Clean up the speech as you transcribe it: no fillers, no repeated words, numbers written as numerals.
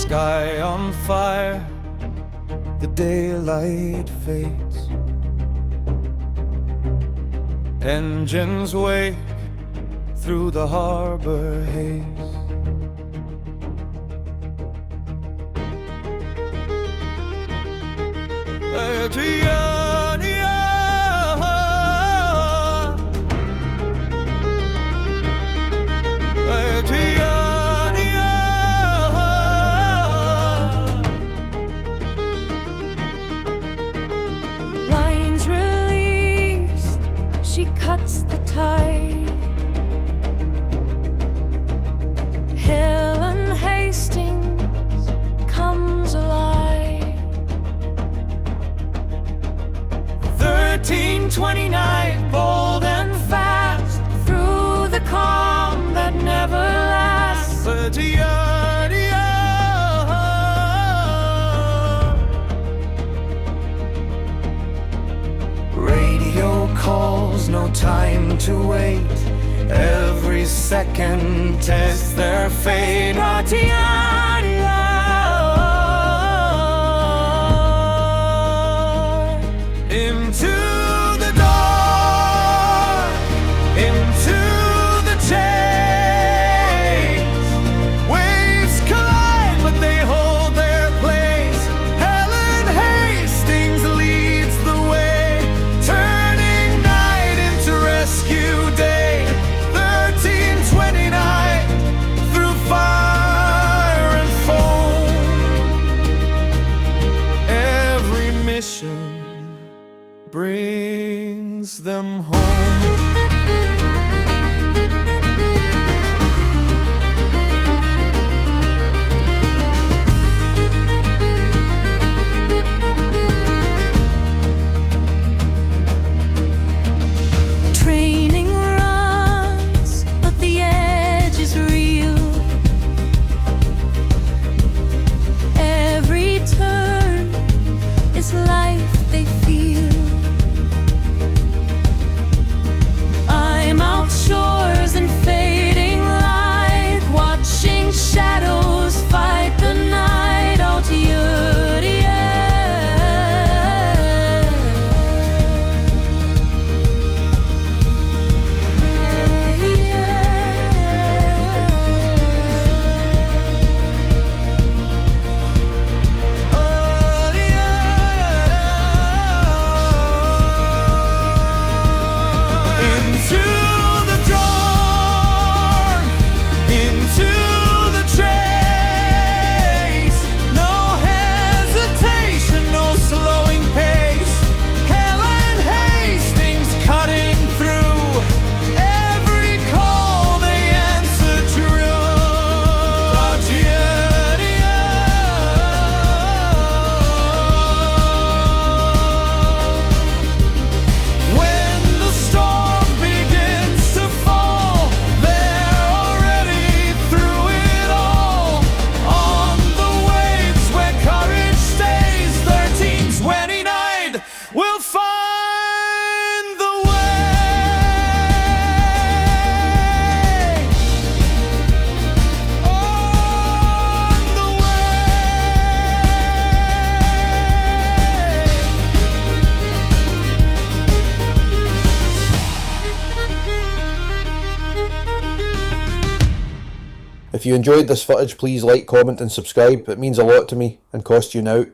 sky on fire, the daylight fades. Engines wake through the harbor haze. Lines released, she cuts the tide. Helen Hastings comes alive. 1329, bold and fast, Through the calm that never lasts. Radio calls, no time to wait. Every second tests their fate. Into the dark, into the chase. Waves collide, but they hold their place. Helen Hastings leads the way, turning night into rescue day. 1329, through fire and foam. Every mission brings them home. Training runs, but the edge is real. Every turn is life they feel. I'm out shores and fading light, watching shadows fight the night out here. Into the dawn, into the chase. No hesitation, no slowing pace. Helen Hastings cutting through. Every call they answer true. When the storm begins to fall, they're already through it all. On the waves where courage stays, 1329 will find the way. On the If you enjoyed this footage, please like, comment and subscribe. It means a lot to me and costs you now.